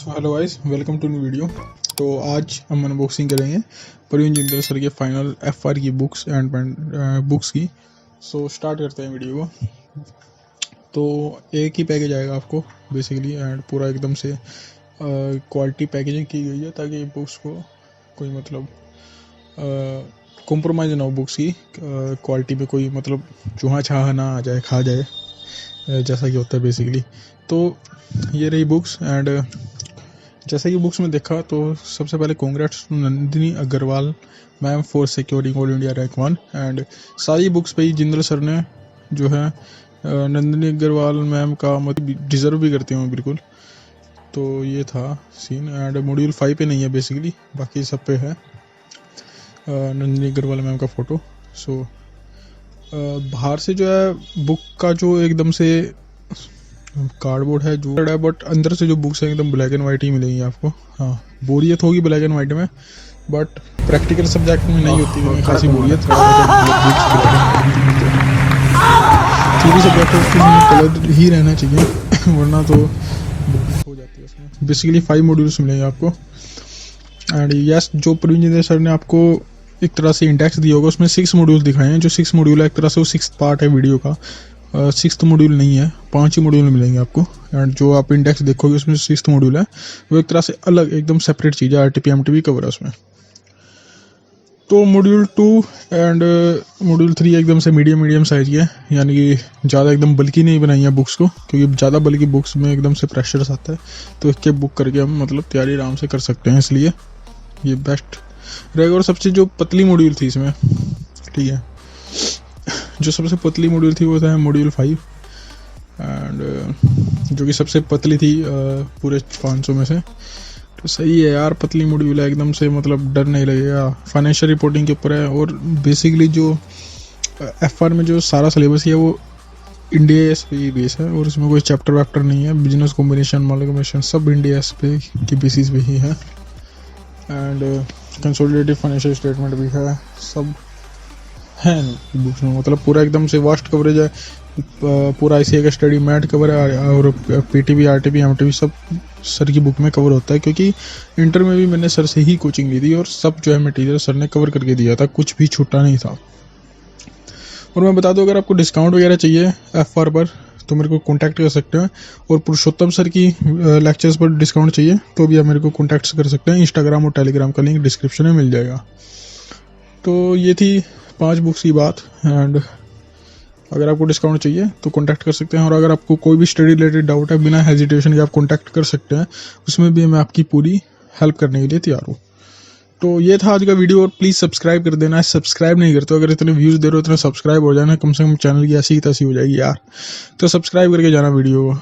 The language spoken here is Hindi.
So hello guys, welcome to new video. तो आज हम अनबॉक्सिंग करेंगे परवीन जिंदल सर के फाइनल FR की बुक्स एंड बुक्स की। सो स्टार्ट करते हैं वीडियो को। तो एक ही पैकेज आएगा आपको बेसिकली, एंड पूरा एकदम से क्वालिटी पैकेजिंग की गई है ताकि बुक्स को कोई मतलब कॉम्प्रोमाइज़ ना हो बुक्स की क्वालिटी पे, कोई मतलब चूहा छाहा ना आ जाए, खा जाए, जैसा कि होता है बेसिकली। तो ये रही बुक्स, एंड जैसा कि बुक्स में देखा तो सबसे पहले congrats Nandini Agarwal ma'am for securing all India rank 1। And सारी बुक्स पे ही जिंदल सर ने जो है नंदिनी अग्रवाल मैम का मतलब डिज़र्व भी करते हैं बिल्कुल। तो ये था सीन, एंड मॉड्यूल 5 पे नहीं है बेसिकली, बाकी सब पे है नंदिनी अग्रवाल मैम का फ़ोटो। सो बाहर से जो है बुक का जो एकदम से कार्डबोर्ड है जो है, बट अंदर से जो बुक्स है एकदम ब्लैक एंड वाइट ही मिलेंगी आपको। हाँ, बोरियत होगी ब्लैक एंड वाइट में, बट प्रैक्टिकल सब्जेक्ट में नहीं होती है खासी बोरियत। थ्योरी सब्जेक्ट में कलर ही रहना चाहिए वरना तो बोरियत हो जाती है उसमें। बेसिकली 5 मॉड्यूल्स मिलेंगे आपको। एंड यस, जो परवीन जिंदल सर ने आपको एक तरह से इंडेक्स दिया होगा उसमें 6 मॉड्यूल दिखाए हैं। जो 6 मॉड्यूल है एक तरह से वो 6th पार्ट है वीडियो का। 6th मॉड्यूल नहीं है, 5 ही मॉड्यूल मिलेंगे आपको। एंड जो आप इंडेक्स देखोगे उसमें 6th मॉड्यूल है, वो एक तरह से अलग एकदम सेपरेट चीज़ है। RTP MTP कवर है उसमें। तो मॉड्यूल 2 एंड मॉड्यूल 3 एकदम से मीडियम साइज की है, यानी कि ज़्यादा एकदम बल्कि नहीं बनाई है बुक्स को, क्योंकि ज़्यादा बल्कि बुक्स में एकदम से प्रेशर आता है। तो इसके बुक करके हम मतलब तैयारी आराम से कर सकते हैं, इसलिए ये बेस्ट रहेगा। और सबसे जो पतली मॉड्यूल थी इसमें, ठीक है, जो सबसे पतली मॉड्यूल थी वो था मॉड्यूल 5, एंड जो कि सबसे पतली थी पूरे 500 में से। तो सही है यार, पतली मॉड्यूल है एकदम से, मतलब डर नहीं लगेगा। फाइनेंशियल रिपोर्टिंग के ऊपर है, और बेसिकली जो FR में जो सारा सिलेबस है वो इंडिया एस पे बेस है, और इसमें कोई चैप्टर वैप्टर नहीं है। बिजनेस कॉम्बिनेशन, मालकमेशन सब इंडिया एस पे की बेसिस पे ही है। एंड कंसोलिडेटेड फाइनेंशियल स्टेटमेंट भी है, सब है बुक्स में। मतलब पूरा एकदम से वास्ट कवरेज है, पूरा ICA का स्टडी मैट कवर है, और PTB RTP MTP सब सर की बुक में कवर होता है। क्योंकि इंटर में भी मैंने सर से ही कोचिंग ली थी, और सब जो है मटेरियल सर ने कवर करके दिया था, कुछ भी छूटा नहीं था। और मैं बता दूं, अगर आपको डिस्काउंट वगैरह चाहिए FR पर तो मेरे को कांटेक्ट कर सकते हैं, और पुरुषोत्तम सर की लेक्चर्स पर डिस्काउंट चाहिए तो भी आप मेरे को कांटेक्ट कर सकते हैं। इंस्टाग्राम और टेलीग्राम का लिंक डिस्क्रिप्शन में मिल जाएगा। तो ये थी 5 बुक्स की बात, एंड अगर आपको डिस्काउंट चाहिए तो कांटेक्ट कर सकते हैं। और अगर आपको कोई भी स्टडी रिलेटेड डाउट है, बिना हेजिटेशन के आप कांटेक्ट कर सकते हैं, उसमें भी मैं आपकी पूरी हेल्प करने के लिए तैयार हूँ। तो ये था आज का वीडियो, और प्लीज़ सब्सक्राइब कर देना। सब्सक्राइब नहीं करते, अगर इतने व्यूज़ दे रहे हो इतना सब्सक्राइब हो जाना, कम से कम चैनल की ऐसी ही तैसी हो जाएगी यार। तो सब्सक्राइब करके जाना वीडियो को।